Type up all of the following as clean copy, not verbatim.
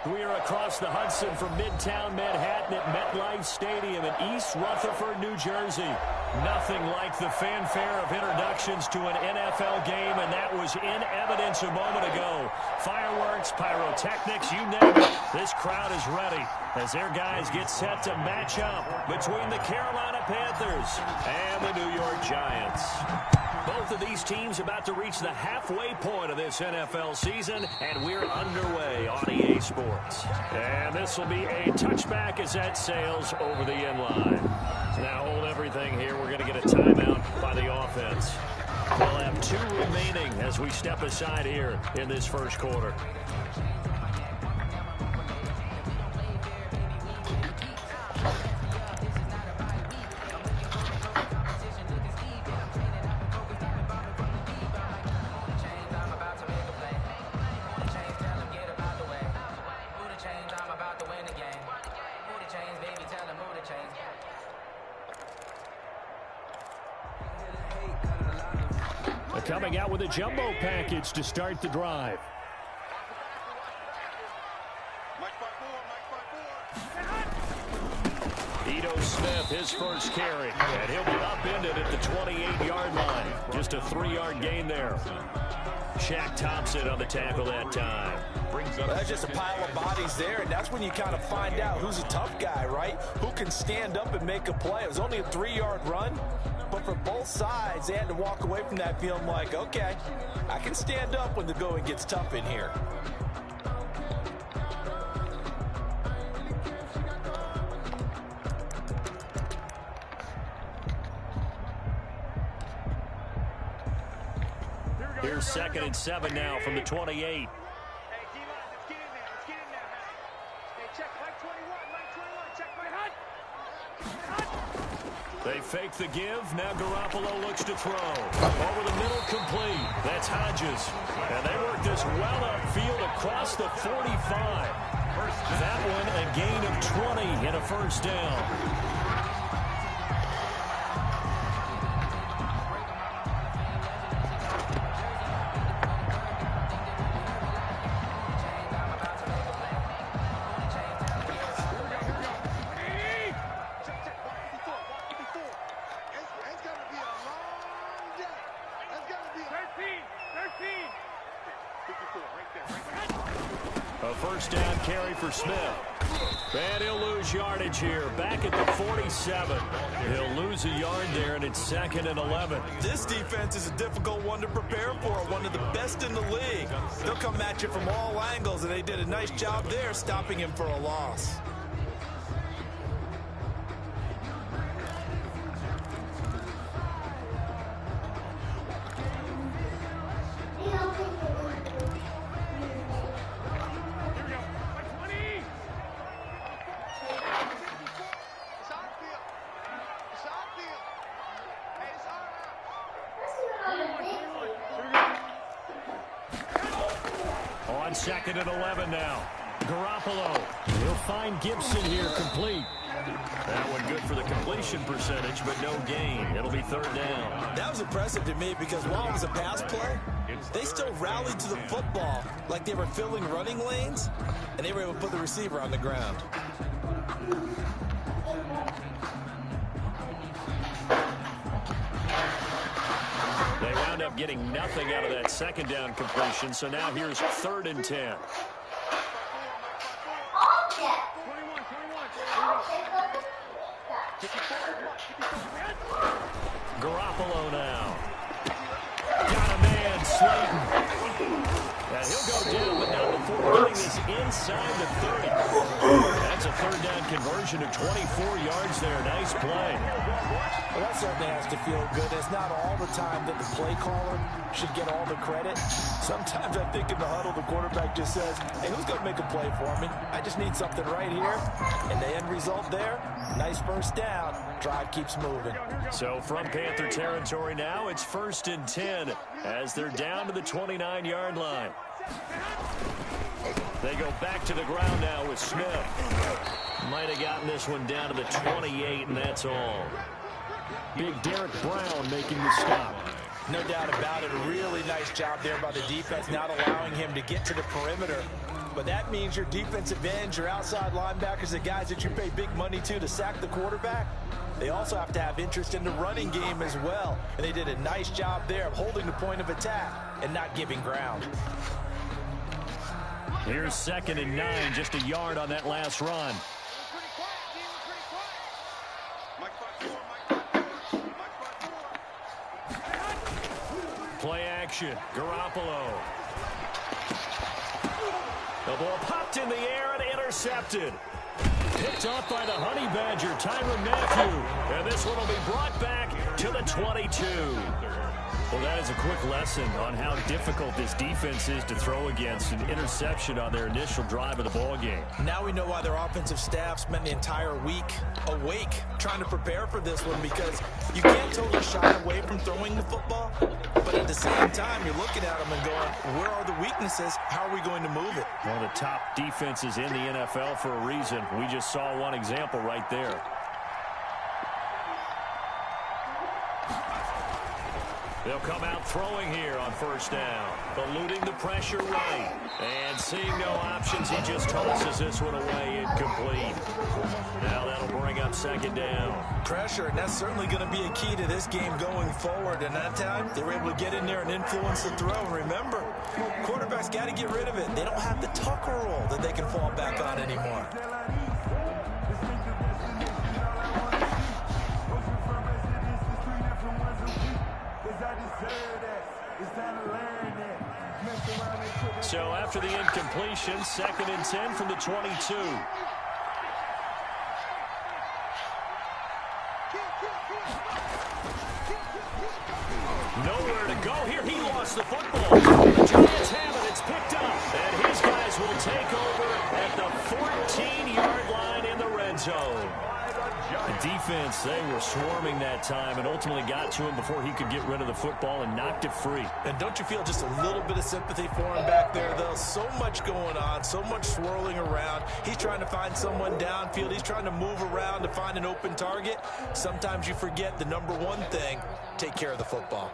We are across the Hudson from Midtown Manhattan at MetLife Stadium in East Rutherford, New Jersey. Nothing like the fanfare of introductions to an NFL game, and that was in evidence a moment ago. Fireworks, pyrotechnics, you name it. This crowd is ready as their guys get set to match up between the Carolina Panthers and the New York Giants. Both of these teams about to reach the halfway point of this NFL season, and we're underway on EA Sports. And this will be a touchback as that sails over the end line. Now hold everything here. We're going to get a timeout by the offense. We'll have 2 remaining as we step aside here in this first quarter. Coming out with a jumbo package to start the drive. Ito Smith, his first carry, and he'll be upended at the 28-yard line. Just a 3-yard gain there. Shaq Thompson on the tackle that time. Well, that's just a pile of bodies there, and that's when you kind of find out who's a tough guy, right? Who can stand up and make a play. It was only a 3-yard run, but for both sides, they had to walk away from that feeling like, okay, I can stand up when the going gets tough in here. Here's 2nd and 7 now from the 28. They fake the give. Now Garoppolo looks to throw. Over the middle, complete. That's Hodges. And they work this well upfield across the 45. That one a gain of 20 and a first down. A first down carry for Smith. And he'll lose yardage here. Back at the 47. He'll lose a yard there, and it's 2nd and 11. This defense is a difficult one to prepare for. One of the best in the league. They'll come at you from all angles, and they did a nice job there stopping him for a loss. On 2nd and 11 now. Garoppolo. He'll find Gibson here, complete. That one good for the completion percentage, but no gain. It'll be 3rd down. That was impressive to me because while it was a pass play, they still rallied to the football like they were filling running lanes, and they were able to put the receiver on the ground. They wound up getting nothing out of that 2nd down completion, so now here's 3rd and 10. Garoppolo now. Got a man, Slayton. And he'll go down, but not before getting this inside the 30. That's a 3rd down conversion of 24 yards there. Nice play. Well, that certainly has to feel good. It's not all the time that the play caller should get all the credit. Sometimes I think in the huddle, the quarterback just says, hey, who's going to make a play for me? I just need something right here. And the end result there, nice first down. Drive keeps moving. So from Panther territory now, it's 1st and 10 as they're down to the 29-yard line. They go back to the ground now with Smith. Might have gotten this one down to the 28, and that's all. Big Derek Brown making the stop. No doubt about it. A really nice job there by the defense, not allowing him to get to the perimeter. But that means your defensive ends, your outside linebackers, the guys that you pay big money to sack the quarterback, they also have to have interest in the running game as well. And they did a nice job there of holding the point of attack and not giving ground. Here's 2nd and 9, just a yard on that last run. Play action, Garoppolo. The ball popped in the air and intercepted. Picked off by the Honey Badger, Tyrann Mathieu. And this one will be brought back to the 22. Well, that is a quick lesson on how difficult this defense is to throw against. An interception on their initial drive of the ball game. Now we know why their offensive staff spent the entire week awake trying to prepare for this one, because you can't totally shy away from throwing the football, but at the same time you're looking at them and going, where are the weaknesses? How are we going to move it? One of the top defenses in the NFL for a reason. We just saw one example right there. They'll come out throwing here on 1st down. Eluding the pressure right. And seeing no options, he just tosses this one away incomplete. Now that'll bring up 2nd down. Pressure, and that's certainly going to be a key to this game going forward. And that time, they were able to get in there and influence the throw. And remember, quarterbacks got to get rid of it. They don't have the Tucker roll that they can fall back on anymore. So after the incompletion, 2nd and 10 from the 22. Nowhere to go here. He lost the football. The Giants have it. It's picked up. And his guys will take over at the 14-yard line in the red zone. The defense, they were swarming that time and ultimately got to him before he could get rid of the football and knocked it free. And don't you feel just a little bit of sympathy for him back there, though? So much going on, so much swirling around. He's trying to find someone downfield. He's trying to move around to find an open target. Sometimes you forget the number one thing, take care of the football.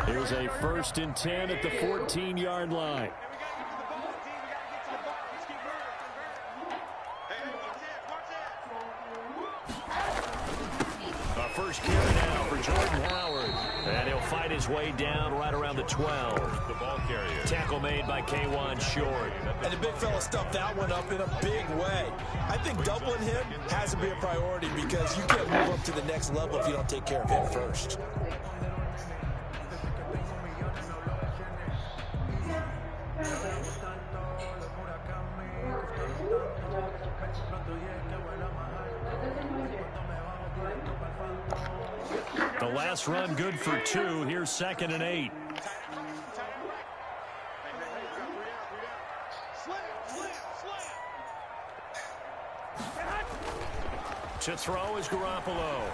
Here's a 1st and 10 at the 14-yard line. First carry now for Jordan Howard. And he'll fight his way down right around the 12. The ball carrier. Tackle made by K'Wan Short. And the big fella stuffed that one up in a big way. I think doubling him has to be a priority, because you can't move up to the next level if you don't take care of him first. The last run good for 2. Here's 2nd and 8. To throw is Garoppolo.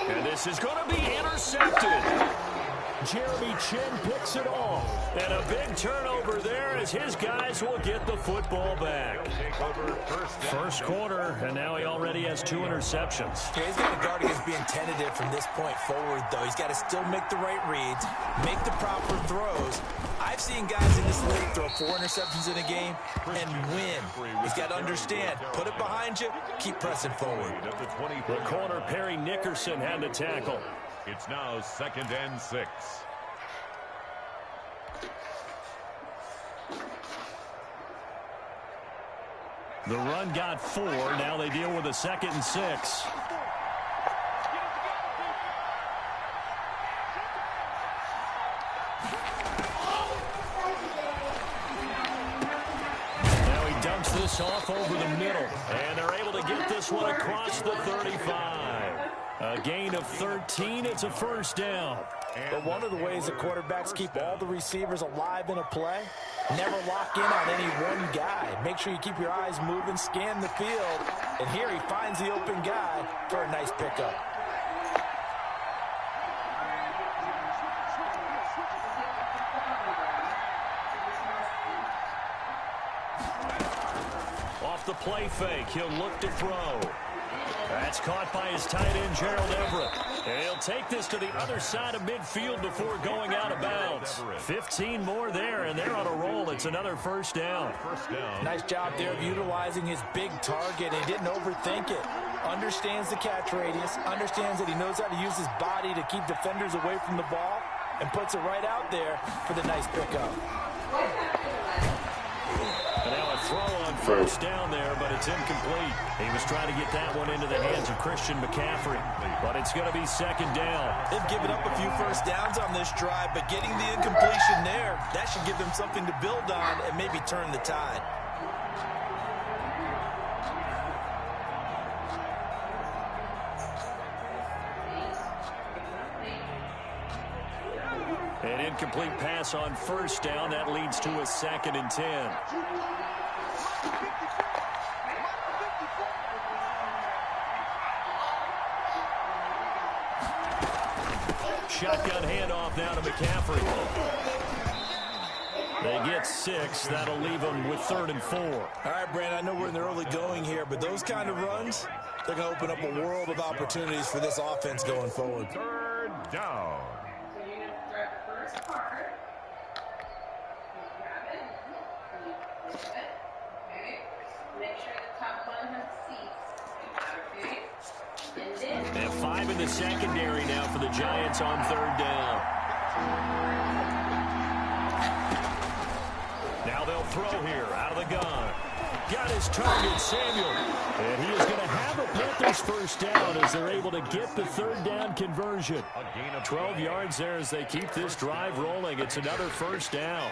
And this is going to be intercepted. Jeremy Chinn picks it off. And a big turnover there as his guys will get the football back. First quarter, and now he already has 2 interceptions. Yeah, he's got to guard against being tentative from this point forward, though. He's got to still make the right reads, make the proper throws. I've seen guys in this league throw 4 interceptions in a game and win. He's got to understand, put it behind you, keep pressing forward. The corner, Perry Nickerson, had the tackle. It's now 2nd and 6. The run got 4. Now they deal with a 2nd and 6. Now he dumps this off over the middle. And they're able to get this one across the 35. A gain of 13. It's a 1st down. But one of the ways the quarterbacks keep all the receivers alive in a play, never lock in on any one guy. Make sure you keep your eyes moving, scan the field. And here he finds the open guy for a nice pickup. Off the play fake, he'll look to throw. That's caught by his tight end, Gerald Everett. And he'll take this to the other side of midfield before going out of bounds. 15 more there, and they're on a roll. It's another first down. Nice job there of utilizing his big target. He didn't overthink it. Understands the catch radius, understands that he knows how to use his body to keep defenders away from the ball, and puts it right out there for the nice pickup. And now a throw on first down there, but it's incomplete. He was trying to get that one into the hands of Christian McCaffrey, but it's going to be second down. They've given up a few first downs on this drive, but getting the incompletion there, that should give them something to build on and maybe turn the tide. An incomplete pass on first down. That leads to a 2nd and 10. Shotgun handoff now to McCaffrey. They get 6. That'll leave them with 3rd and 4. All right, Brandon, I know we're in the early going here, but those kind of runs, they're going to open up a world of opportunities for this offense going forward. 3rd down. And 5 in the secondary now for the Giants on 3rd down. Now they'll throw here out of the gun. Got his target, Samuel. And he is going to have a Panthers first down as they're able to get the 3rd down conversion. 12 yards there as they keep this drive rolling. It's another first down.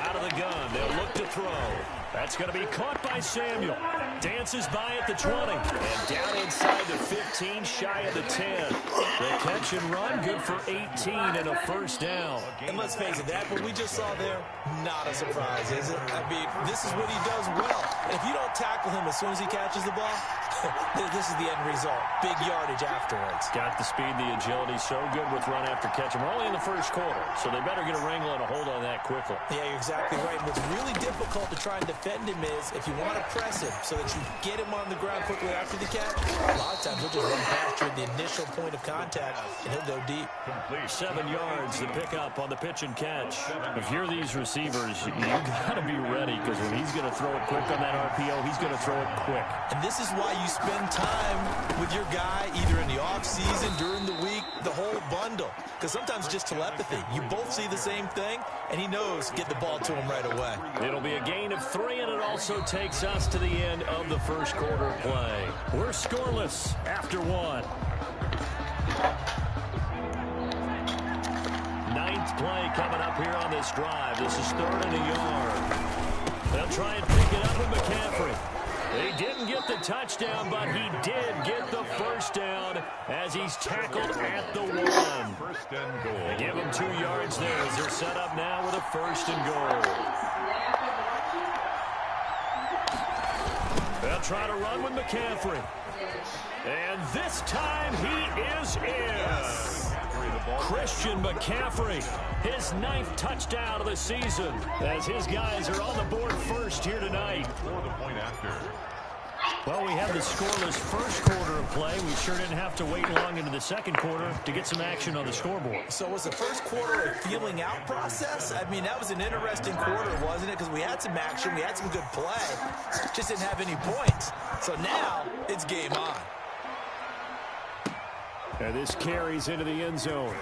Out of the gun, they'll look to throw. That's going to be caught by Samuel. Dances by at the 20. And down inside the 15, shy of the 10. The catch and run, good for 18 and a first down. And let's face it, that what we just saw there, not a surprise, is it? I mean, this is what he does well. And if you don't tackle him as soon as he catches the ball, this is the end result. Big yardage afterwards. Got the speed, the agility, so good with run after catch. And we're only in the first quarter, so they better get a wrangle and a hold on that quickly. Yeah, you're exactly right. What's really difficult to try and defend him is if you want to press him so that you get him on the ground quickly after the catch, a lot of times he'll just run past you at the initial point of contact, and he'll go deep. 7 yards, the pickup on the pitch and catch. If you're these receivers, you got to be ready, because when he's going to throw it quick on that RPO, he's going to throw it quick. And this is why you spend time with your guy either in the offseason, during the week, the whole bundle. Because sometimes just telepathy. You both see the same thing, and he knows get the ball to him right away. It'll be a gain of 3, and it also takes us to the end of the first quarter of play. We're scoreless after 1. 9th play coming up here on this drive. This is 3rd and a yard. They'll try and pick it up with McCaffrey. He didn't get the touchdown, but he did get the first down as he's tackled at the 1. First and goal. They give him 2 yards there as they're set up now with a 1st and goal. They'll try to run with McCaffrey. And this time he is in. Christian McCaffrey, his 9th touchdown of the season, as his guys are on the board first here tonight. For the point after. Well, we had the scoreless first quarter of play. We sure didn't have to wait long into the second quarter to get some action on the scoreboard. So was the first quarter a feeling out process? I mean, that was an interesting quarter, wasn't it? Because we had some action, we had some good play, just didn't have any points. So now it's game on. And this carries into the end zone.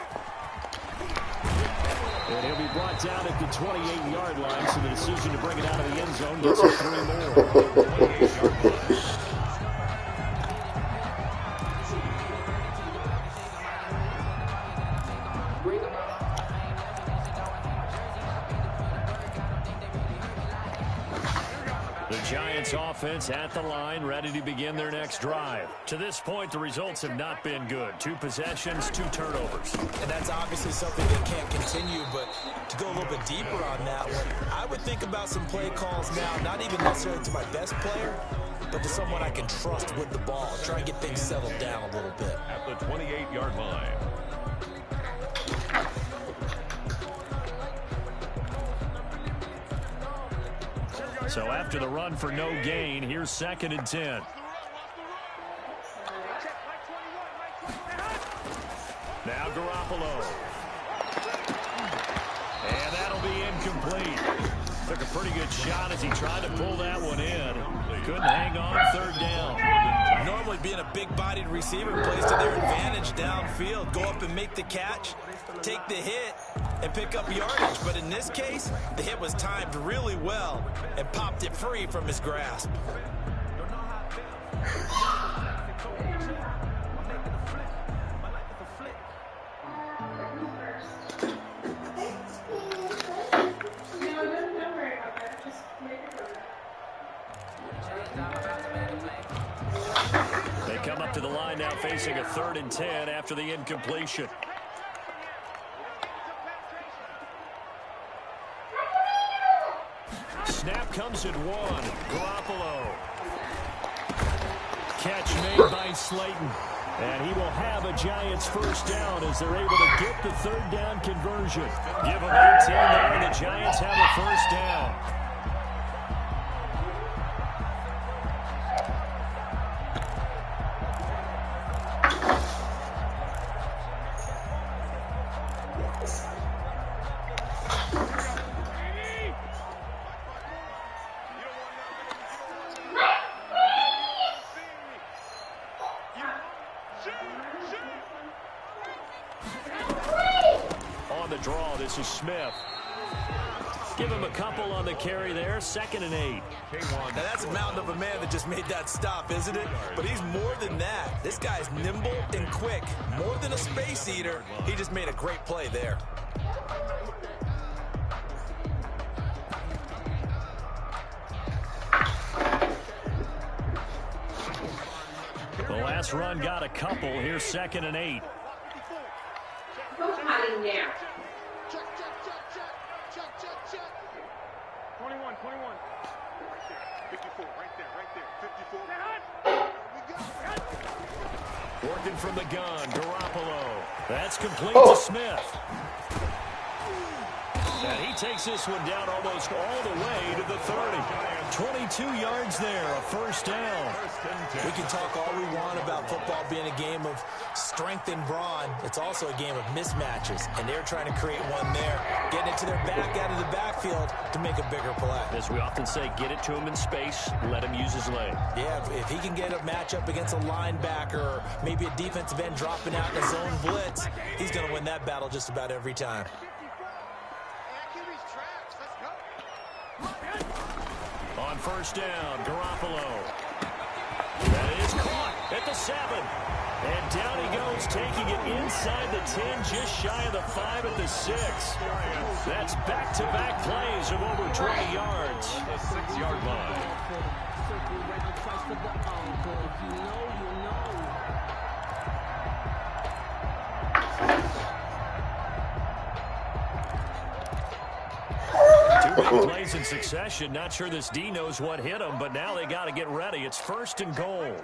And he'll be brought down at the 28-yard line, so the decision to bring it out of the end zone gets him 3 more. 28-yard line. Giants offense at the line, ready to begin their next drive. To this point, the results have not been good. 2 possessions, 2 turnovers. And that's obviously something that can't continue, but to go a little bit deeper on that one, I would think about some play calls now, not even necessarily to my best player, but to someone I can trust with the ball. Try and get things settled down a little bit. At the 28-yard line. So after the run for no gain, here's 2nd and 10. Now Garoppolo. And that'll be incomplete. Took a pretty good shot as he tried to pull that one in. Couldn't hang on 3rd down. Normally being a big-bodied receiver plays to their advantage downfield. Go up and make the catch, take the hit, and pick up yardage. But in this case, the hit was timed really well and popped it free from his grasp. They come up to the line now facing a 3rd and 10 after the incompletion. Snap comes at 1. Garoppolo. Catch made by Slayton. And he will have a Giants 1st down as they're able to get the 3rd down conversion. Give them 18 there, and the Giants have a 1st down. On the draw, this is Smith. Give him a couple on the carry there. 2nd and 8. Now that's a mountain of a man that just made that stop, isn't it? But he's more than that. This guy's nimble and quick. More than a space eater. He just made a great play there. The last run got a couple. Here's 2nd and 8. Who's hiding there? 21. 54, right there. 54. Working from the gun, Garoppolo. That's complete to Smith. And he takes this one down almost all the way to the 30. 22 yards there, a 1st down. We can talk all we want about football being a game of strength and brawn. It's also a game of mismatches, and they're trying to create one there, getting it to their back out of the backfield to make a bigger play. As we often say, get it to him in space, let him use his leg. Yeah, if he can get a matchup against a linebacker or maybe a defensive end dropping out in a zone blitz, he's going to win that battle just about every time. On 1st down, Garoppolo. That is caught at the 7. And down he goes, taking it inside the 10, just shy of the 5 at the 6. That's back-to-back plays of over 20 yards. The 6-yard line. Two big plays in succession. Not sure this D knows what hit him, but now they got to get ready. It's 1st and goal.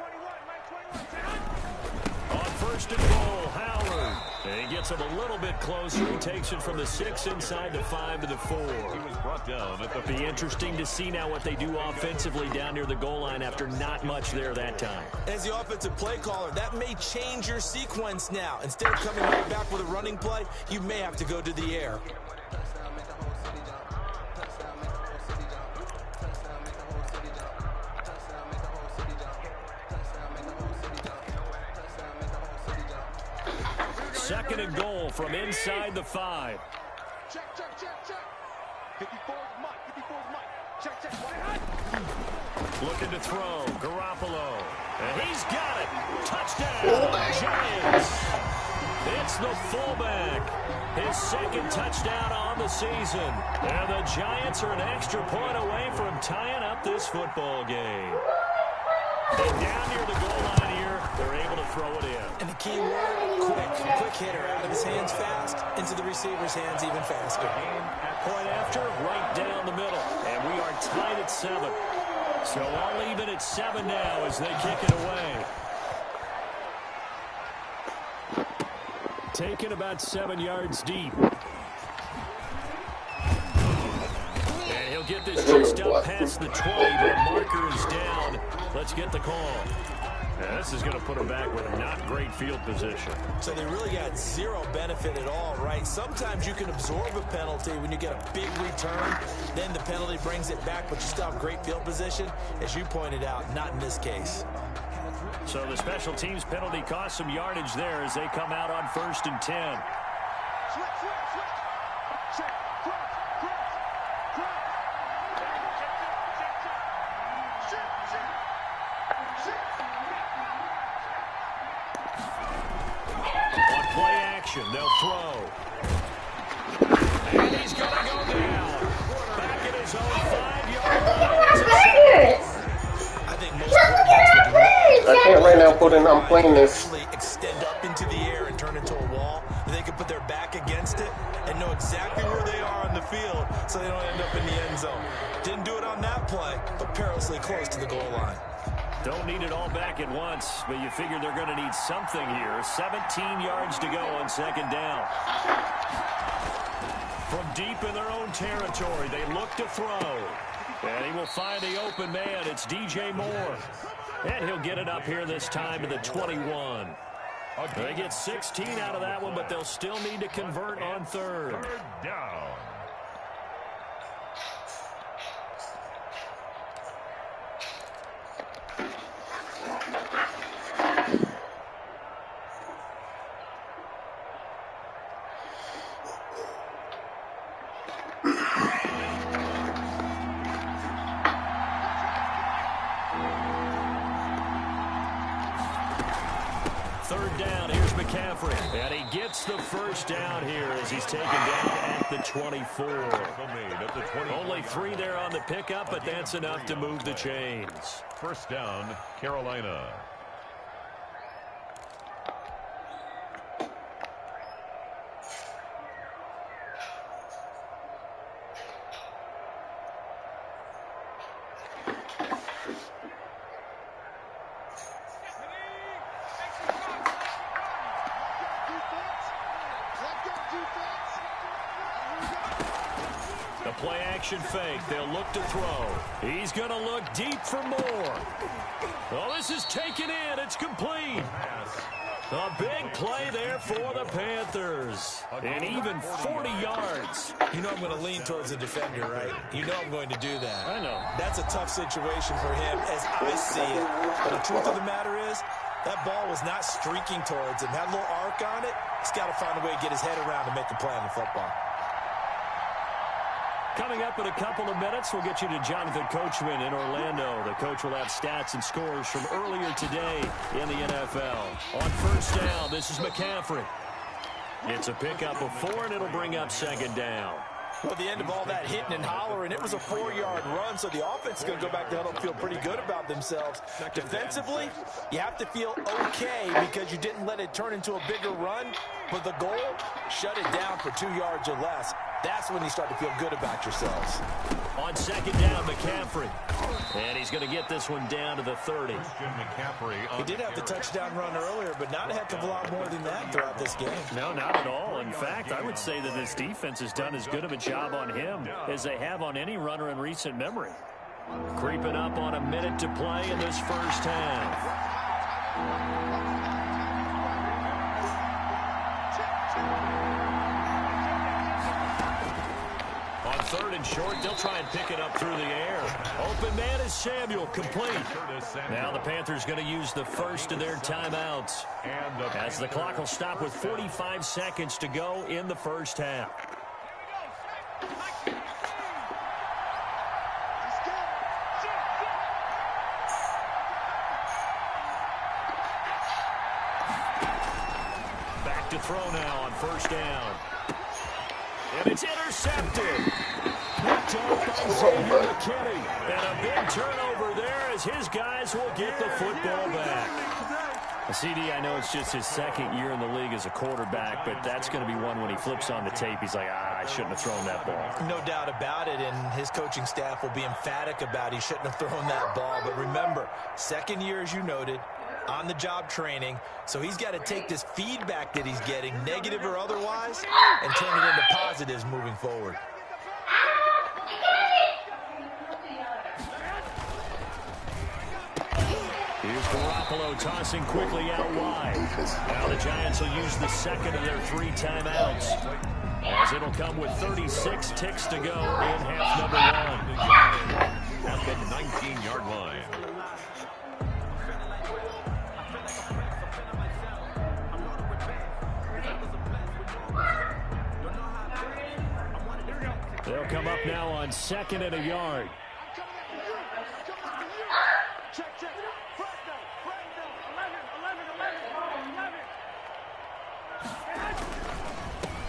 On 1st and goal, Howard. And he gets him a little bit closer. He takes it from the 6 inside the 5 to the 4. He was brought down at the Be interesting to see now what they do offensively down near the goal line after not much there that time. As the offensive play caller, that may change your sequence now. Instead of coming right back with a running play, you may have to go to the air. Second and goal from inside the 5. Check. 54's Mike. Check. Looking to throw. Garoppolo. And he's got it. Touchdown, Giants. It's the fullback. His 2nd touchdown on the season. And the Giants are an extra point away from tying up this football game. And down near the goal line here, they're able to throw it in. And the key word, quick hitter. Out of his hands fast, into the receiver's hands even faster. Point after, right down the middle. And we are tied at 7. So all even at 7 now as they kick it away. Taken about 7 yards deep. And he'll get this just up past the 20, but a marker is down. Let's get the call. Yeah, this is going to put them back with a not great field position. So they really got zero benefit at all, right? Sometimes you can absorb a penalty when you get a big return. Then the penalty brings it back, but you still have great field position. As you pointed out, not in this case. So the special teams penalty cost some yardage there as they come out on 1st and 10. Switch. Check. On play action, they'll throw. And he's going to go down. Back at his own 5-yard line. I think most quarterbacks would I can't right now put in, I'm playing this. actually extend up into the air and turn into a wall. They can put their back against it and know exactly where they are on the field so they don't end up in the end zone. Didn't do it on that play, but perilously close to the goal line. Don't need it all back at once, but you figure they're going to need something here. 17 yards to go on 2nd down. From deep in their own territory, they look to throw. And he will find the open man. It's DJ Moore. And he'll get it up here this time to the 21. They get 16 out of that one, but they'll still need to convert on 3rd. 3rd down. McCaffrey, and he gets the first down here as he's taken down at the 24. Only 3 there on the pickup, but that's enough to move the chains. 1st down, Carolina. Play action fake. They'll look to throw. He's going to look deep for more. Well, this is taken in. It's complete. A big play there for the Panthers. And even 40 yards. You know I'm going to lean towards the defender, right? You know I'm going to do that. I know. That's a tough situation for him as I see it. But the truth of the matter is, that ball was not streaking towards him. Had a little arc on it. He's got to find a way to get his head around and make a play on the football. Coming up in a couple of minutes, we'll get you to Jonathan Coachman in Orlando. The coach will have stats and scores from earlier today in the NFL. On 1st down, this is McCaffrey. It's a pickup of 4, and it'll bring up 2nd down. Well, the end of all that hitting and hollering, it was a 4-yard run, so the offense is going to go back to huddle and feel pretty good about themselves. Defensively, you have to feel okay because you didn't let it turn into a bigger run, but the goal, shut it down for 2 yards or less. That's when you start to feel good about yourselves. On 2nd down, McCaffrey. And he's going to get this one down to the 30. He did have the touchdown run earlier, but not a heck of a lot more than that throughout this game. No, not at all. In fact, I would say that this defense has done as good of a job on him as they have on any runner in recent memory. Creeping up on a minute to play in this 1st half. On 3rd and short, they'll try and pick it up through the air. Open man is Samuel, complete. Now the Panthers going to use the first of their timeouts as the clock will stop with 45 seconds to go in the 1st half. Back to throw now on 1st down. And it's intercepted. Picked up by Xavier McKinney. And a big turnover there as his guys will get the football back. CD, I know it's just his 2nd year in the league as a quarterback, but that's going to be one when he flips on the tape. He's like, I shouldn't have thrown that ball. No doubt about it, and his coaching staff will be emphatic about he shouldn't have thrown that ball. But remember, 2nd year, as you noted, on-the-job training, so he's got to take this feedback that he's getting, negative or otherwise, and turn it into positives moving forward. Garoppolo tossing quickly out wide. Now the Giants will use the second of their 3 timeouts, as it'll come with 36 ticks to go in half number 1. At the 19-yard line. They'll come up now on 2nd and a yard.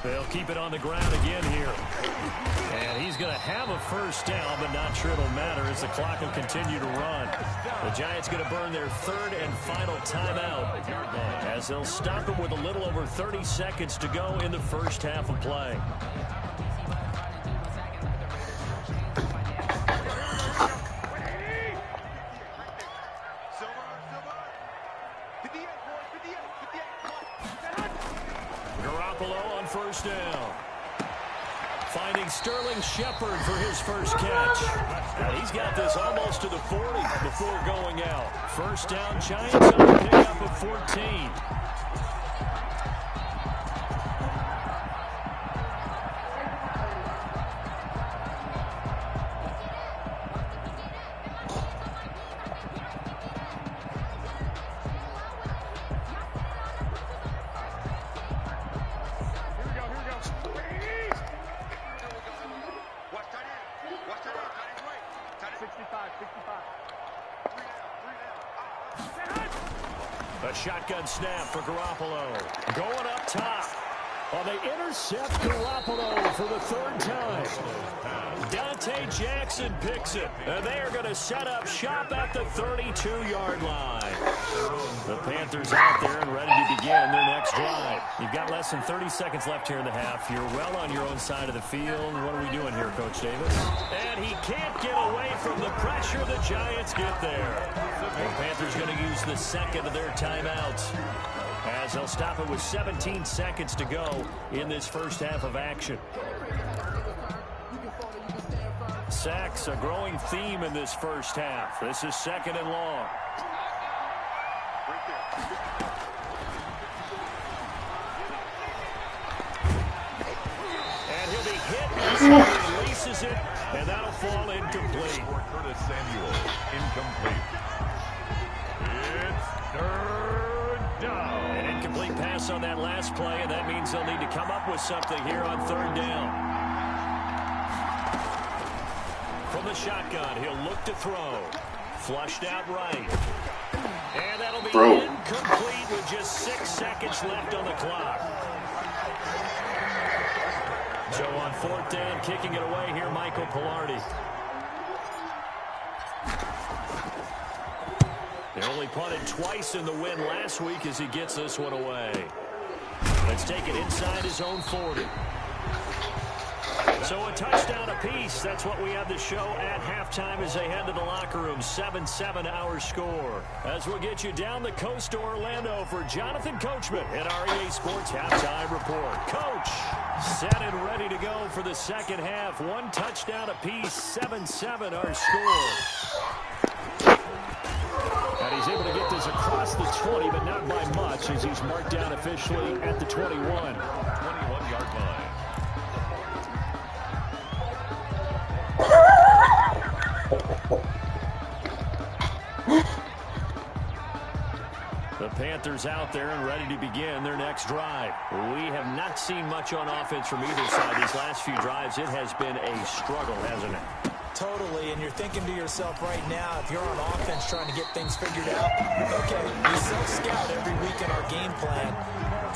They'll keep it on the ground again here. And he's going to have a first down, but not sure it'll matter as the clock will continue to run. The Giants going to burn their 3rd and final timeout, as they'll stop him with a little over 30 seconds to go in the first half of play. First down. Finding Sterling Shepard for his first catch. And he's got this almost to the 40 before going out. First down, Giants on the pickup of 14. A shotgun snap for Garoppolo. Going up top. Well, they intercept Garoppolo for the 3rd time. Dante Jackson picks it. And they are going to set up shop at the 32-yard line. The Panthers out there and ready to begin their next drive. You've got less than 30 seconds left here in the half. You're well on your own side of the field. What are we doing here, Coach Davis? And he can't get away from the pressure. The Giants get there. The Panthers going to use the second of their timeouts, as they'll stop it with 17 seconds to go in this first half of action. Sacks, a growing theme in this first half. This is 2nd and long. And he'll be hit as he releases it, and that'll fall incomplete. Curtis Samuel, incomplete. It's 3rd down. An incomplete pass on that last play, and that means they'll need to come up with something here on 3rd down. From the shotgun, he'll look to throw. Flushed out right. And that'll be incomplete with just 6 seconds left on the clock. So on 4th down, kicking it away here, Michael Palardy. They only punted twice in the win last week as he gets this one away. Let's take it inside his own 40. So a touchdown apiece. That's what we have to show at halftime as they head to the locker room. 7-7 our score. As we'll get you down the coast to Orlando for Jonathan Coachman at our EA Sports Halftime Report. Coach, set and ready to go for the second half. 1 touchdown apiece. 7-7 our score. And he's able to get this across the 20, but not by much, as he's marked down officially at the 21. 21-yard line. The Panthers out there and ready to begin their next drive. We have not seen much on offense from either side these last few drives. It has been a struggle, hasn't it? Totally, and you're thinking to yourself right now, if you're on offense trying to get things figured out, okay, we self-scout every week in our game plan.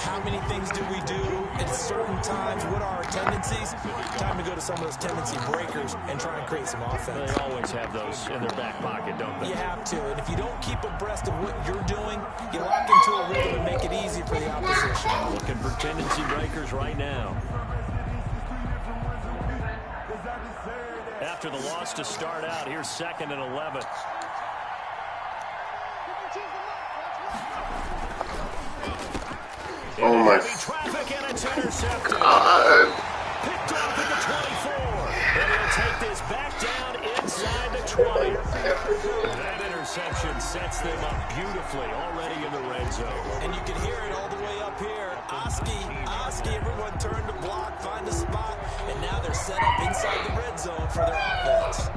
How many things do we do at certain times? What are our tendencies? Time to go to some of those tendency breakers and try and create some offense. They always have those in their back pocket, don't they? You have to, and if you don't keep abreast of what you're doing, you lock into a rhythm and make it easy for the opposition. Looking for tendency breakers right now. After the loss to start out, here's 2nd and 11. Oh my Traffic and it's intercepted. God. Picked off at the 24. And he'll take this back down inside the 20. That interception sets them up beautifully already in the red zone. And you can hear it all the way up here. Oski, everyone turned to block, find a spot, and now they're set up inside the red zone for their offense.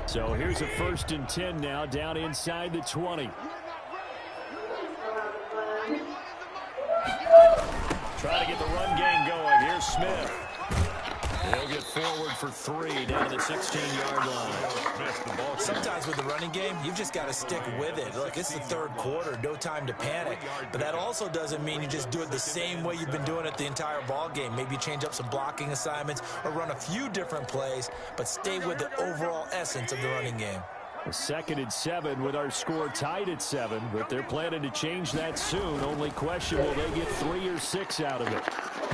So here's a 1st and 10 now, down inside the 20. Trying to get the run game going. Here's Smith. He'll get forward for 3 down to the 16-yard line. Sometimes with the running game, you've just got to stick with it. Look, it's the 3rd quarter, no time to panic. But that also doesn't mean you just do it the same way you've been doing it the entire ball game. Maybe change up some blocking assignments or run a few different plays, but stay with the overall essence of the running game. A 2nd and 7 with our score tied at 7, but they're planning to change that soon. Only question, will they get 3 or 6 out of it?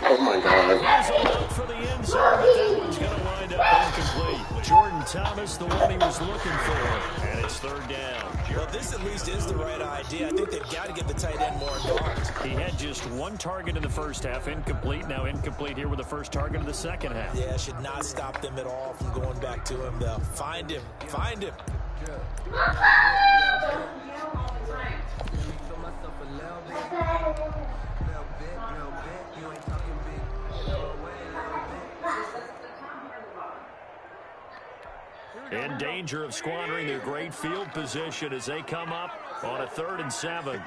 Oh, my God. Here's a look for the end zone, but that one's going to wind up incomplete. Jordan Thomas, the one he was looking for, and it's 3rd down. Well, this at least is the right idea. I think they've got to get the tight end more involved. He had just 1 target in the first half, incomplete. Now incomplete here with the first target of the second half. Yeah, should not stop them at all from going back to him, though. Find him. Find him. In danger of squandering their great field position as they come up on a 3rd and 7.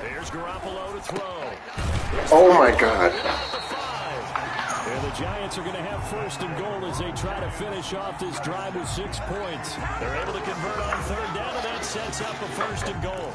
Here's Garoppolo to throw. Oh, my God. And the Giants are going to have 1st and goal as they try to finish off this drive with 6 points. They're able to convert on 3rd down, and that sets up a 1st and goal.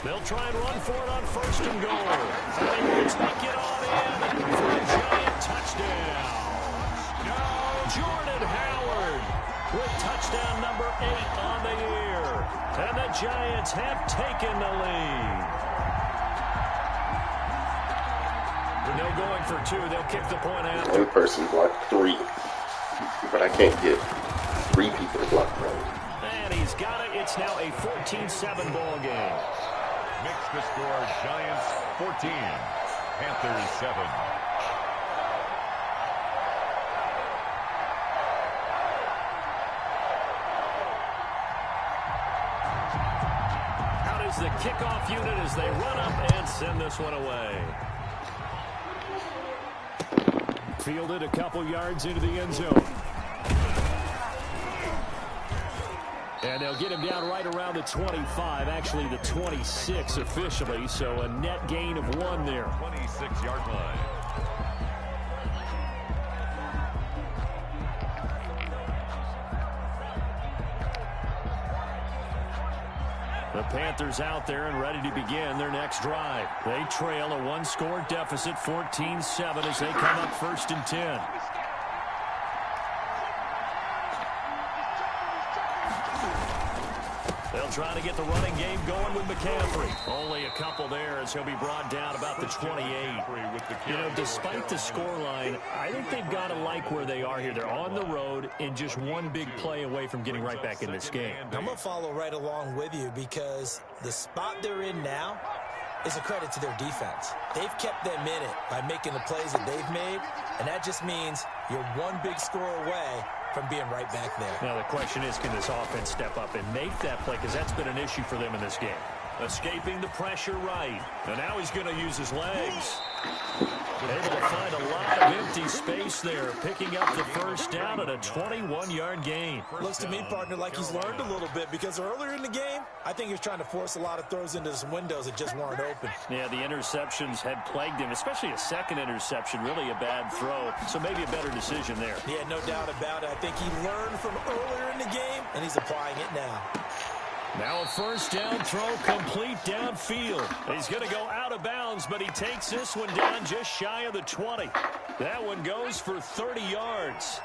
They'll try and run for it on 1st and goal. They sneak it on in for a Giant touchdown. Jordan Howard with touchdown number 8 on the year. And the Giants have taken the lead. With no going for 2, they'll kick the point after. One person blocked 3, but I can't get 3 people to block 1. And he's got it. It's now a 14-7 ball game. Makes the score Giants 14, Panthers 7. Out is the kickoff unit as they run up and send this one away. Fielded a couple yards into the end zone. And they'll get him down right around the 25, actually the 26 officially, so a net gain of 1 there. 26-yard line. The Panthers out there and ready to begin their next drive. They trail a 1-score deficit, 14-7, as they come up 1st and 10. They'll try to get the running game going with McCaffrey. Only a couple there as he'll be brought down about the 28. You know, despite the scoreline, I think they've got to like where they are here. They're on the road and just 1 big play away from getting right back in this game. I'm going to follow right along with you because the spot they're in now is a credit to their defense. They've kept them in it by making the plays that they've made, and that just means you're 1 big score away from being right back there. Now the question is, can this offense step up and make that play? Because that's been an issue for them in this game. Escaping the pressure right. And now he's going to use his legs. Able to find a lot of empty space there, picking up the 1st down at a 21-yard gain. Looks to me, partner, like he's learned a little bit because earlier in the game, I think he was trying to force a lot of throws into some windows that just weren't open. Yeah, the interceptions had plagued him, especially a 2nd interception, really a bad throw. So maybe a better decision there. Yeah, no doubt about it. I think he learned from earlier in the game, and he's applying it now. Now a 1st down throw complete downfield. He's going to go out of bounds, but he takes this one down just shy of the 20. That one goes for 30 yards.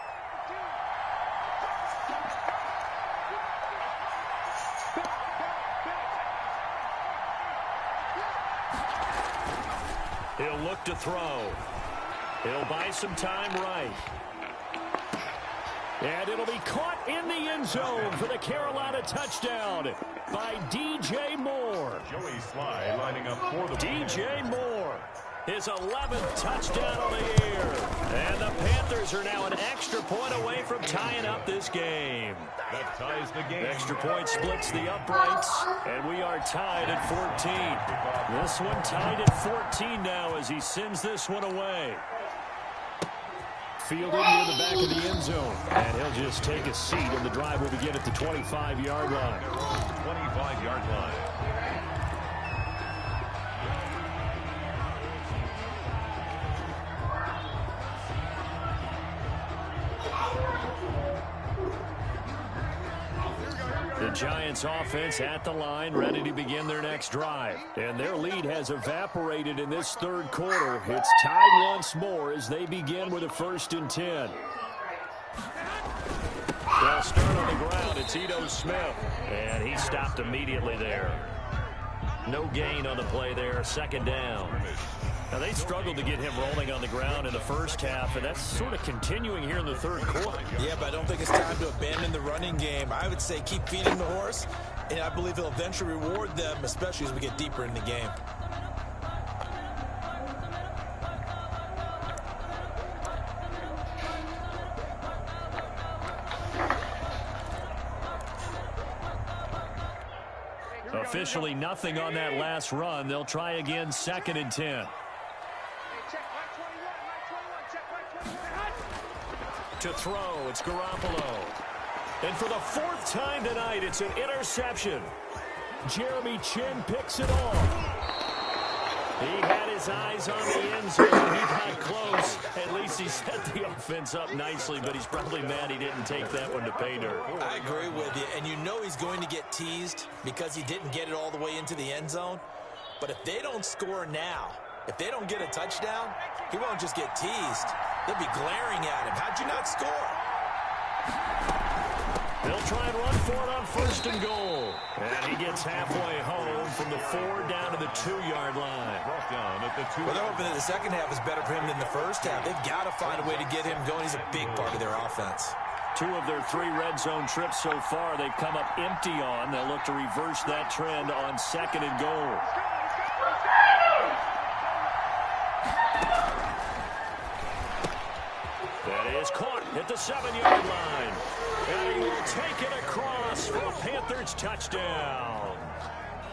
He'll look to throw. He'll buy some time right. And it'll be caught in the end zone for the Carolina touchdown by DJ Moore. Joey Sly lining up for the DJ Moore, his 11th touchdown on the year. And the Panthers are now an extra point away from tying up this game. That ties the game. Extra point splits the uprights, and we are tied at 14. This one tied at 14 now as he sends this one away. Fielded near the back of the end zone. And he'll just take a seat, and the drive will begin at the 25-yard line. 25-yard line. The Giants offense at the line, ready to begin their next drive. And their lead has evaporated in this third quarter. It's tied once more as they begin with a 1st and 10. They'll start on the ground. It's Ito Smith. And he stopped immediately there. No gain on the play there. 2nd down. Now, they struggled to get him rolling on the ground in the first half, and that's sort of continuing here in the third quarter. Yeah, but I don't think it's time to abandon the running game. I would say keep feeding the horse, and I believe he'll eventually reward them, especially as we get deeper in the game. Officially nothing on that last run. They'll try again, 2nd and 10. To throw, it's Garoppolo. And for the 4th time tonight, it's an interception. Jeremy Chinn picks it off. He had his eyes on the end zone. He got close. At least he set the offense up nicely, but he's probably mad he didn't take that one to pay dirt. I agree with you, and you know he's going to get teased because he didn't get it all the way into the end zone. But if they don't score now, if they don't get a touchdown, he won't just get teased. They'll be glaring at him. How'd you not score? They'll try and run for it on 1st and goal. And he gets halfway home from the 4 down to the 2-yard line. Brought down at the 2. Well, they're hoping that the second half is better for him than the first half. They've got to find a way to get him going. He's a big part of their offense. 2 of their 3 red zone trips so far, they've come up empty on. They'll look to reverse that trend on 2nd and goal. That is caught at the 7-yard line. And he will take it across for a Panthers touchdown.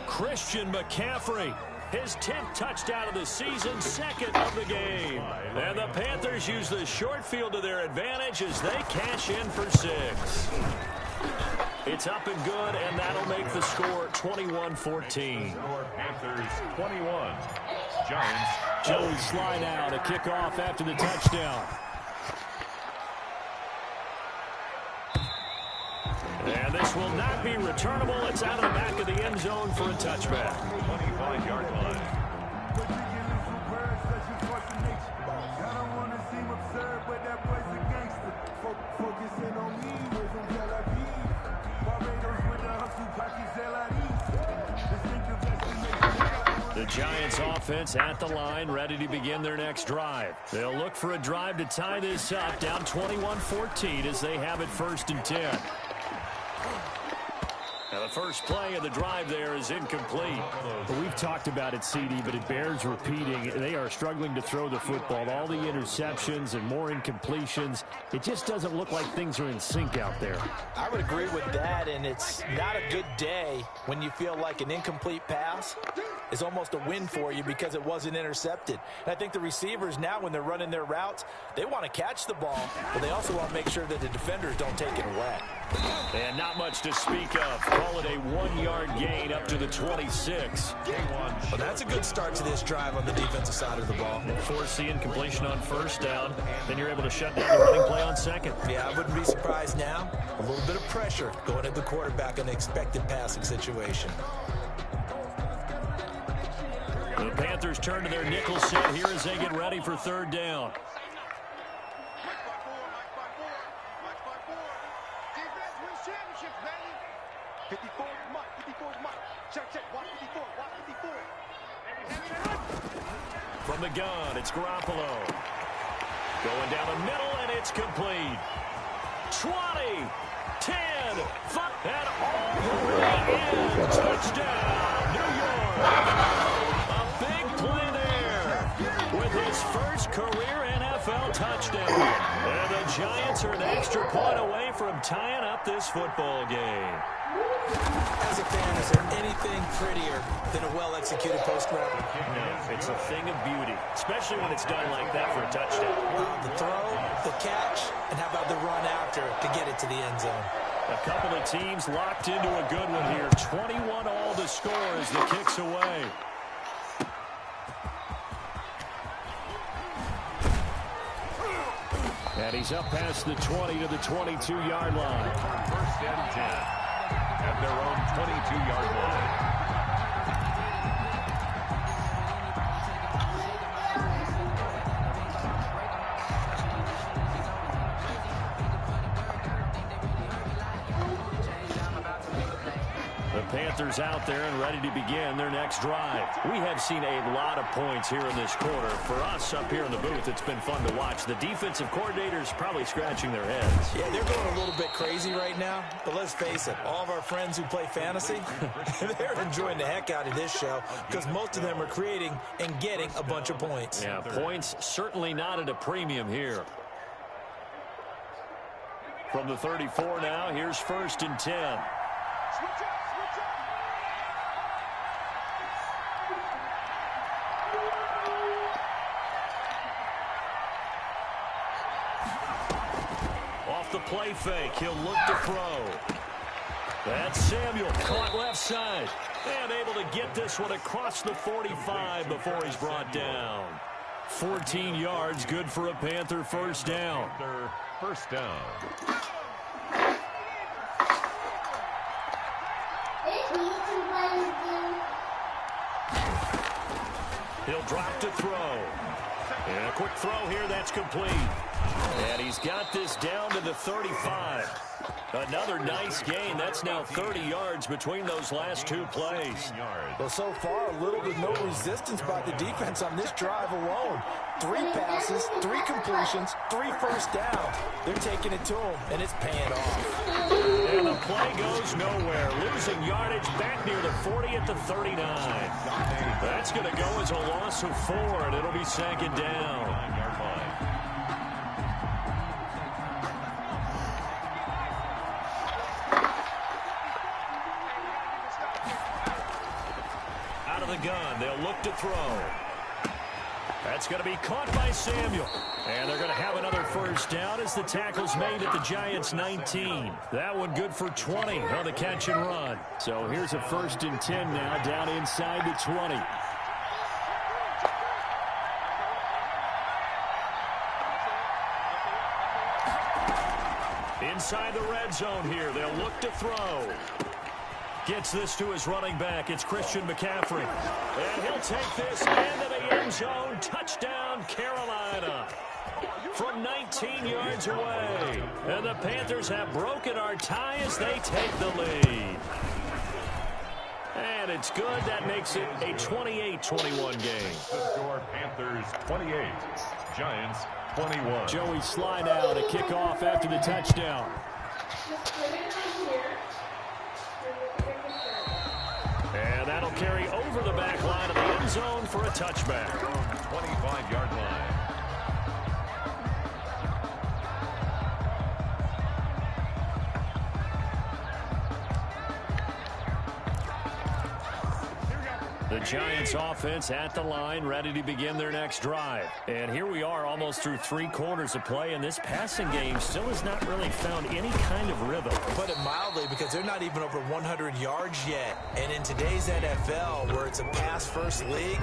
Christian McCaffrey, his 10th touchdown of the season, 2nd of the game. And the Panthers use the short field to their advantage as they cash in for 6. It's up and good, and that'll make the score 21-14. Panthers 21. Giants. Joey Sly now to kick off after the touchdown. And this will not be returnable. It's out of the back of the end zone for a touchback. 25-yard line. The Giants offense at the line, ready to begin their next drive. They'll look for a drive to tie this up, down 21-14 as they have it 1st and 10. Now the first play of the drive there is incomplete. Well, we've talked about it, CD, but it bears repeating. They are struggling to throw the football. All the interceptions and more incompletions. It just doesn't look like things are in sync out there. I would agree with that, and it's not a good day when you feel like an incomplete pass is almost a win for you because it wasn't intercepted. And I think the receivers now, when they're running their routes, they want to catch the ball, but they also want to make sure that the defenders don't take it away. And not much to speak of. Call it a 1-yard gain up to the 26. Well, that's a good start to this drive on the defensive side of the ball. Force the incompletion on 1st down. Then you're able to shut down the running play on 2nd. Yeah, I wouldn't be surprised now. A little bit of pressure going at the quarterback in an expected passing situation. The Panthers turn to their nickel set here as they get ready for 3rd down. 54 is Mike. 54 is Mike. Check, check. Watch 54. Watch 54. From the gun, it's Garoppolo. Going down the middle, and it's complete. 20, 10, 5, and all the way in. Touchdown, New York. A big play there with his first career NFL touchdown. And the Giants are an extra point away from tying up this football game. As a fan, is there anything prettier than a well-executed post route? No, it's a thing of beauty, especially when it's done like that for a touchdown. The throw, the catch, and how about the run after to get it to the end zone? A couple of teams locked into a good one here. 21 all to score as the kick's away. And he's up past the 20 to the 22-yard line. First and 10 at their own 22-yard line. The Panthers out there and ready to begin their next drive. We have seen a lot of points here in this quarter. For us up here in the booth, it's been fun to watch. The defensive coordinators probably scratching their heads. Yeah, they're going a little bit crazy right now. But let's face it, all of our friends who play fantasy, they're enjoying the heck out of this show because most of them are creating and getting a bunch of points. Yeah, points certainly not at a premium here. From the 34 now, here's 1st and 10. Switch up, switch up. Off the play fake, he'll look to throw. That's Samuel, caught left side. And able to get this one across the 45 before he's brought down. 14 yards, good for a Panther first down. Their first down. He'll drop to throw. And a quick throw here, that's complete. And he's got this down to the 35. Another nice gain. That's now 30 yards between those last two plays. Well, so far, little to no resistance by the defense on this drive alone. 3 passes, 3 completions, 3 first downs. They're taking it to him, and it's paying off. And the play goes nowhere. Losing yardage back near the 40 at the 39. That's going to go as a loss of 4, and it'll be 2nd down. 9-yard line. Out of the gun, they'll look to throw. That's going to be caught by Samuel. And they're going to have another first down as the tackle's made at the Giants' 19. That one good for 20 on the catch and run. So here's a 1st and 10 now down inside the 20. Inside the red zone here, they'll look to throw. Gets this to his running back. It's Christian McCaffrey. And he'll take this into the end zone. Touchdown, Carolina. From 19 yards away. And the Panthers have broken our tie as they take the lead. And it's good. That makes it a 28-21 game. The score, Panthers 28, Giants 21. Joey Sly now to kick off after the touchdown. And that'll carry over the back line of the end zone for a touchback. 25-yard line. The Giants offense at the line, ready to begin their next drive. And here we are almost through 3 quarters of play, and this passing game still has not really found any kind of rhythm. Put it mildly, because they're not even over 100 yards yet. And in today's NFL, where it's a pass-first league,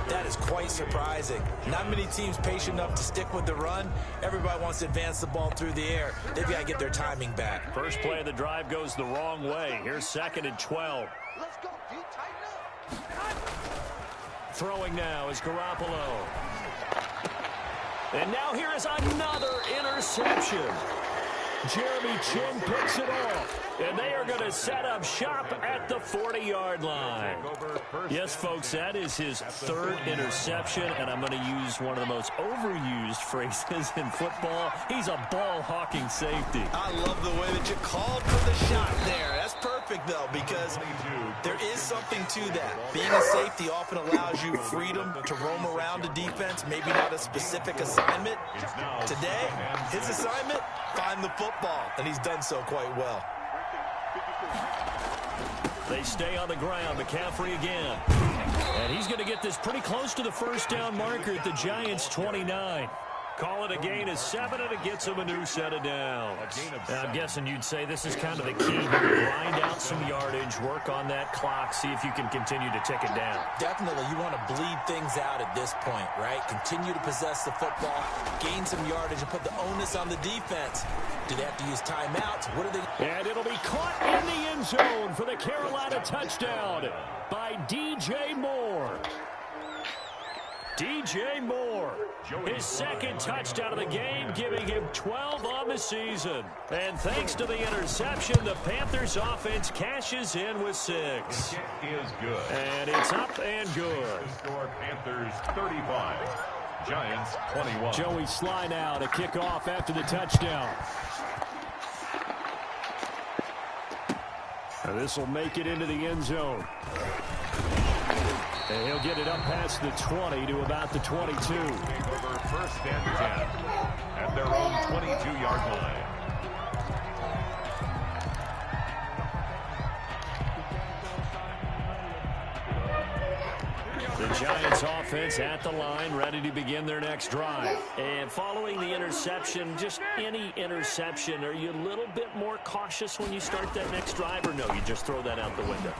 that is quite surprising. Not many teams patient enough to stick with the run. Everybody wants to advance the ball through the air. They've got to get their timing back. First play of the drive goes the wrong way. Here's 2nd and 12. Let's go, D. Tighten up. Throwing now is Garoppolo. And now here is another interception. Jeremy Chinn picks it off. And they are going to set up shop at the 40-yard line. Yes, folks, that is his third interception, and I'm going to use one of the most overused phrases in football. He's a ball-hawking safety. I love the way that you called for the shot there. That's perfect, though, because there is something to that. Being a safety often allows you freedom to roam around the defense, maybe not a specific assignment. Today, his assignment, find the football, and he's done so quite well. They stay on the ground. McCaffrey again. And he's going to get this pretty close to the first down marker at the Giants' 29. Call it a gain of 7, and it gets him a new set of downs. I'm guessing you'd say this is kind of the key here. Grind out some yardage, work on that clock, see if you can continue to tick it down. Definitely, you want to bleed things out at this point, right? Continue to possess the football, gain some yardage, and put the onus on the defense. Do they have to use timeouts? What are they? And it'll be caught in the end zone for the Carolina touchdown by DJ Moore. DJ Moore, his second touchdown of the game, giving him 12 on the season. And thanks to the interception, the Panthers offense cashes in with 6. Is good. And it's up and good. Score Panthers 35, Giants 21. Joey Sly now to kick off after the touchdown. And this will make it into the end zone. And he'll get it up past the 20 to about the 22. Take over first and 10 at their own 22-yard line. The Giants offense at the line, ready to begin their next drive. And following the interception, just any interception, are you a little bit more cautious when you start that next drive, or no, you just throw that out the window?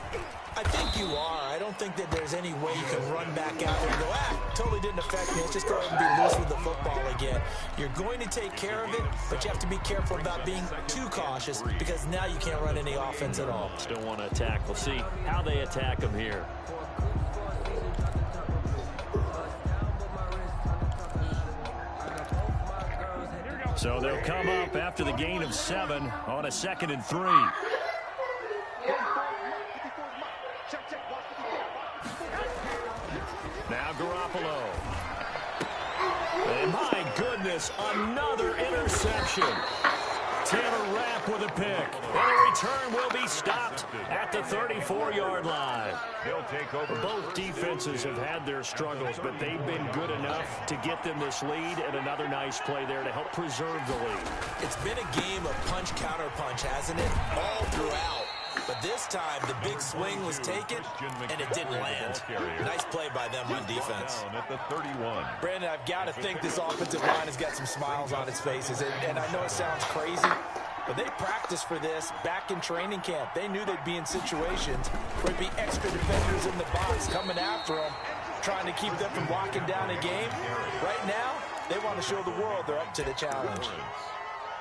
I think you are. I don't think that there's any way you can run back out there and go, totally didn't affect me. Let's just go ahead and be loose with the football again. You're going to take care of it, but you have to be careful about being too cautious because now you can't run any offense at all. Still want to attack. We'll see how they attack them here. So they'll come up after the gain of 7 on a 2nd and 3. Now Garoppolo. And my goodness, another interception. Taylor Rapp with a pick. And the return will be stopped at the 34-yard line. They'll take over. Both defenses have had their struggles, but they've been good enough to get them this lead, and another nice play there to help preserve the lead. It's been a game of punch-counter-punch, hasn't it? All throughout. But this time, the big swing was taken, and it didn't land. Nice play by them on defense. At the 31. Brandon, I've got to think this offensive line has got some smiles on its faces. And I know it sounds crazy, but they practiced for this back in training camp. They knew they'd be in situations where there'd be extra defenders in the box coming after them, trying to keep them from locking down a game. Right now, they want to show the world they're up to the challenge.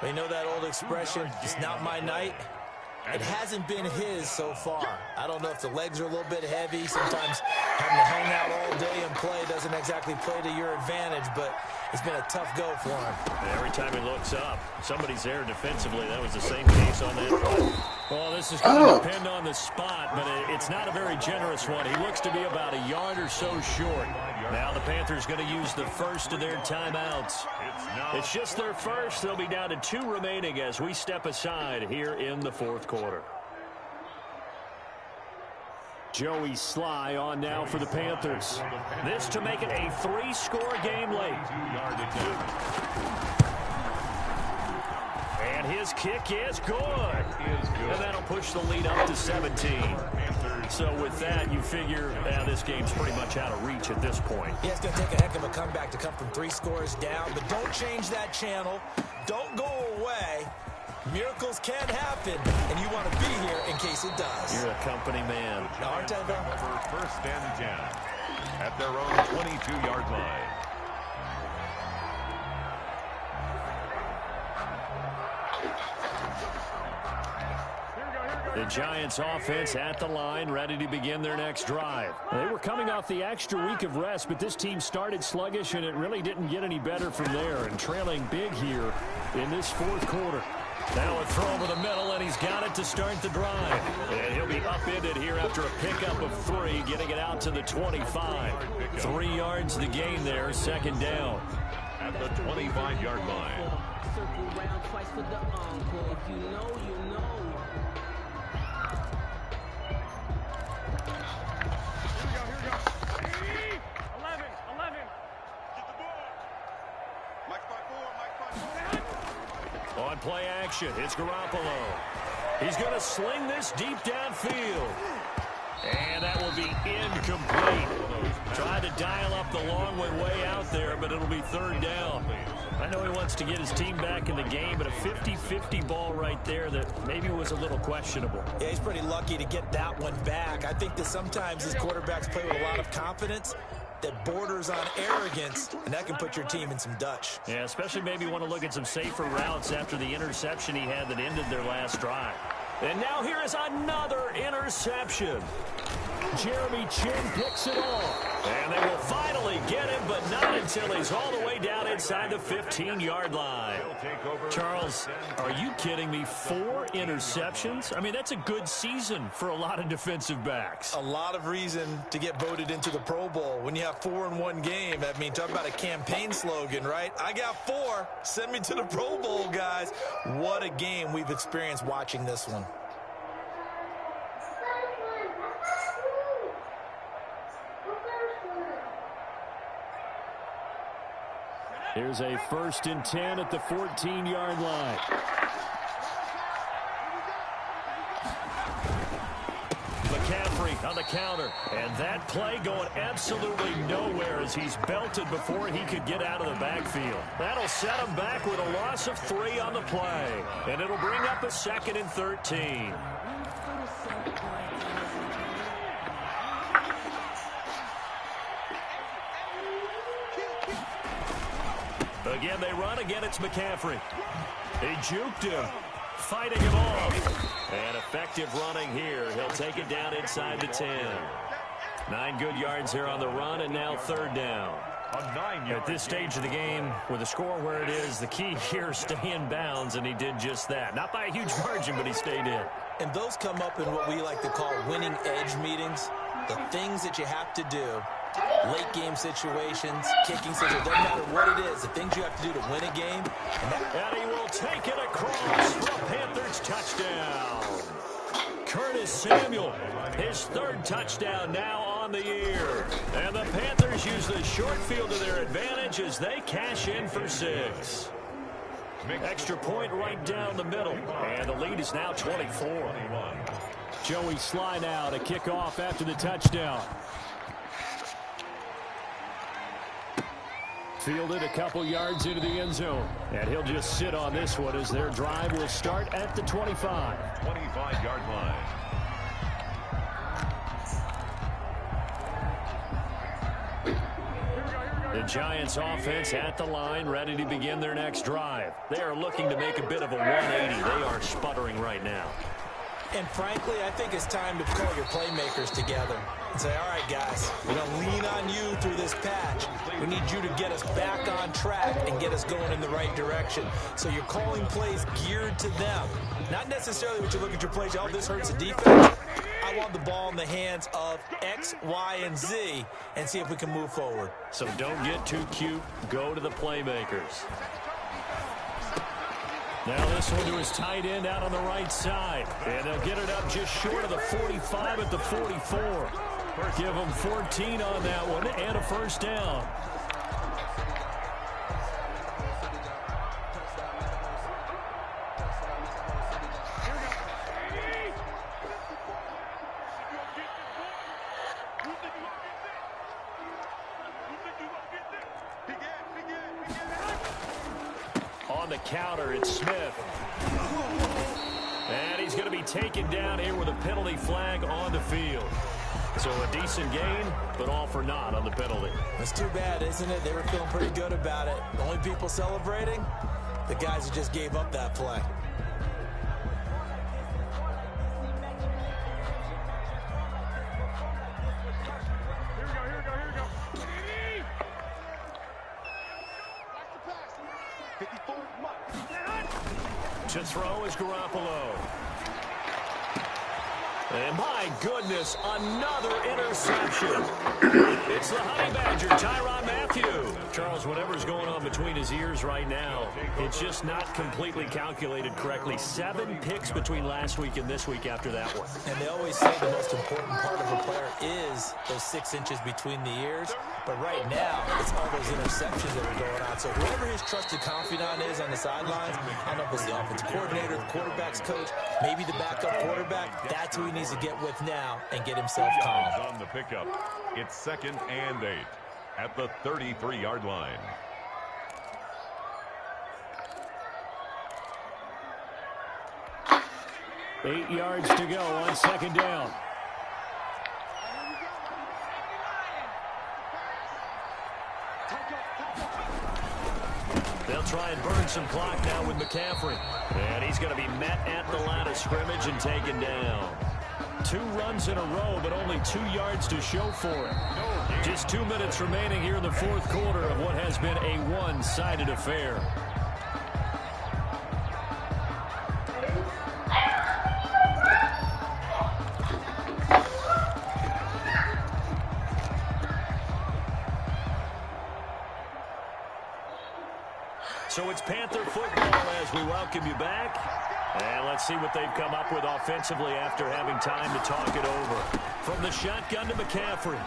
They know that old expression, it's not my night. It hasn't been his so far. I don't know if the legs are a little bit heavy. Sometimes having to hang out all day and play doesn't exactly play to your advantage, but it's been a tough go for him. And every time he looks up, somebody's there defensively. That was the same case on that play. Well, this is going to depend on the spot, but it's not a very generous one. He looks to be about a yard or so short. Now the Panthers going to use the first of their timeouts. It's just their first. They'll be down to 2 remaining as we step aside here in the 4th quarter. Joey Sly on now for the Panthers. This to make it a 3-score game late. And his kick is good. And that'll push the lead up to 17. So with that, you figure this game's pretty much out of reach at this point. Yeah, it's going to take a heck of a comeback to come from 3 scores down, but don't change that channel. Don't go away. Miracles can happen, and you want to be here in case it does. You're a company man. Aren't I, though? Over first and 10 at their own 22-yard line. The Giants offense at the line, ready to begin their next drive. They were coming off the extra week of rest, but this team started sluggish, and it really didn't get any better from there. And trailing big here in this 4th quarter. Now a throw over the middle, and he's got it to start the drive. And he'll be upended here after a pickup of 3, getting it out to the 25. 3 yards the gain there, second down. At the 25-yard line. Circle round twice for the encore. If you know, you know. Here we go. 11. Get the ball. Mike 5-4. On play action, it's Garoppolo. He's going to sling this deep downfield. And that will be incomplete. Tried to dial up the long way out there, but it'll be third down. I know he wants to get his team back in the game, but a 50-50 ball right there that maybe was a little questionable. Yeah, he's pretty lucky to get that one back. I think that sometimes these quarterbacks play with a lot of confidence that borders on arrogance, and that can put your team in some Dutch. Yeah, especially maybe want to look at some safer routes after the interception he had that ended their last drive. And now here is another interception. Jeremy Chin picks it off. And they will finally get him, but not until he's all the way down inside the 15-yard line. Charles, are you kidding me? 4 interceptions? I mean, that's a good season for a lot of defensive backs. A lot of reason to get voted into the Pro Bowl. When you have 4 in one game, I mean, talk about a campaign slogan, right? I got 4. Send me to the Pro Bowl, guys. What a game we've experienced watching this one. Here's a 1st and 10 at the 14-yard line. McCaffrey on the counter. And that play going absolutely nowhere as he's belted before he could get out of the backfield. That'll set him back with a loss of 3 on the play. And it'll bring up a 2nd and 13. Again, they run. Again, it's McCaffrey. He juked him, fighting him off. And effective running here. He'll take it down inside the 10. 9 good yards here on the run, and now third down. At this stage of the game, with the score where it is, the key here is stay in bounds, and he did just that. Not by a huge margin, but he stayed in. And those come up in what we like to call winning edge meetings. The things that you have to do. Late game situations, kicking situations, doesn't matter what it is, the things you have to do to win a game. And he will take it across for a Panthers touchdown. Curtis Samuel, his 3rd touchdown now on the year. And the Panthers use the short field to their advantage as they cash in for 6. Extra point right down the middle. And the lead is now 24. Joey Sly now to kick off after the touchdown. Fielded a couple yards into the end zone. And he'll just sit on this one as their drive will start at the 25. 25-yard line. The Giants offense at the line, ready to begin their next drive. They are looking to make a bit of a 180. They are sputtering right now. And frankly, I think it's time to call your playmakers together and say, all right, guys, we're going to lean on you through this patch. We need you to get us back on track and get us going in the right direction. So you're calling plays geared to them. Not necessarily what you look at your plays, oh, this hurts the defense. I want the ball in the hands of X, Y, and Z and see if we can move forward. So don't get too cute. Go to the playmakers. Now this one to his tight end out on the right side. And they'll get it up just short of the 45 at the 44. Give them 14 on that one and a first down. On the counter, it's Smith. And he's going to be taken down here with a penalty flag on the field. So a decent gain, but all for naught on the penalty. That's too bad, isn't it? They were feeling pretty good about it. The only people celebrating, the guys who just gave up that play. To throw is Garoppolo. And my goodness, another interception. It's the Honey Badger, Tyrann Mathieu. Charles, whatever's going on between his ears right now, it's just not completely calculated correctly. 7 picks between last week and this week after that one. And they always say the most important part of a player is those 6 inches between the ears. But right now, it's all those interceptions that are going on. So whoever his trusted confidant is on the sidelines, I don't know if it's the offensive coordinator, the quarterback's coach, maybe the backup quarterback, that's who he needs to get with now and get himself calm. On the pickup, it's 2nd and 8 at the 33-yard line. Eight yards to go on 2nd down. They'll try and burn some clock now with McCaffrey. And he's going to be met at the line of scrimmage and taken down. 2 runs in a row, but only 2 yards to show for it. Just 2 minutes remaining here in the 4th quarter of what has been a one-sided affair. So it's Panther football as we welcome you back. And let's see what they've come up with offensively after having time to talk it over. From the shotgun to McCaffrey.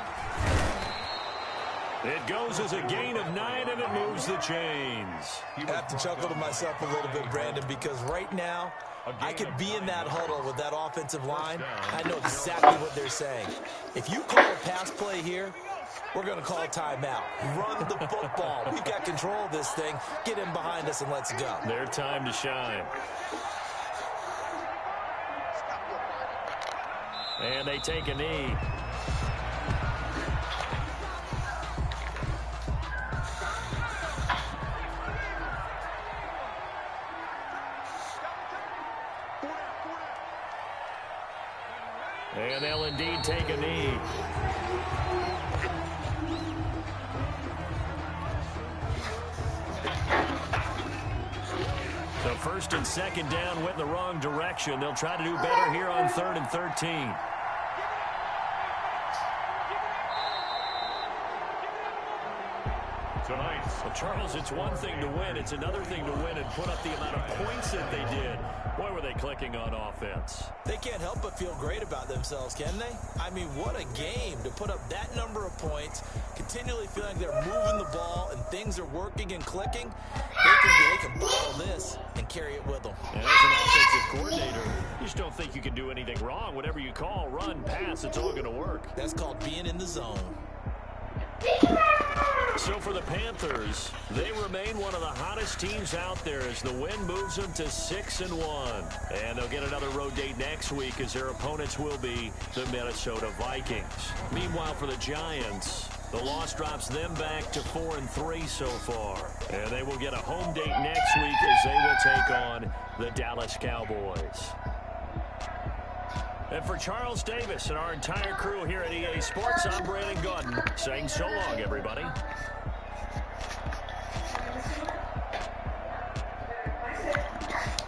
It goes as a gain of 9, and it moves the chains. I have to chuckle to myself a little bit, Brandon, because right now, I could be in that huddle with that offensive line. I know exactly what they're saying. If you call a pass play here, we're going to call a timeout. Run the football. We've got control of this thing. Get in behind us and let's go. Their time to shine. And they take a knee. And they'll indeed take a knee. So 1st and 2nd down went in the wrong direction. They'll try to do better here on 3rd and 13. Well, Charles, it's one thing to win. It's another thing to win and put up the amount of points that they did. Boy, were they clicking on offense. They can't help but feel great about themselves, can they? I mean, what a game to put up that number of points, continually feeling they're moving the ball and things are working and clicking. They can bottle this and carry it with them. And as an offensive coordinator, you just don't think you can do anything wrong. Whatever you call, run, pass, it's all going to work. That's called being in the zone. So for the Panthers, they remain one of the hottest teams out there as the win moves them to 6-1. And they'll get another road date next week as their opponents will be the Minnesota Vikings. Meanwhile, for the Giants, the loss drops them back to 4-3 so far. And they will get a home date next week as they will take on the Dallas Cowboys. And for Charles Davis and our entire crew here at EA Sports, I'm Brandon Gaudin saying so long, everybody.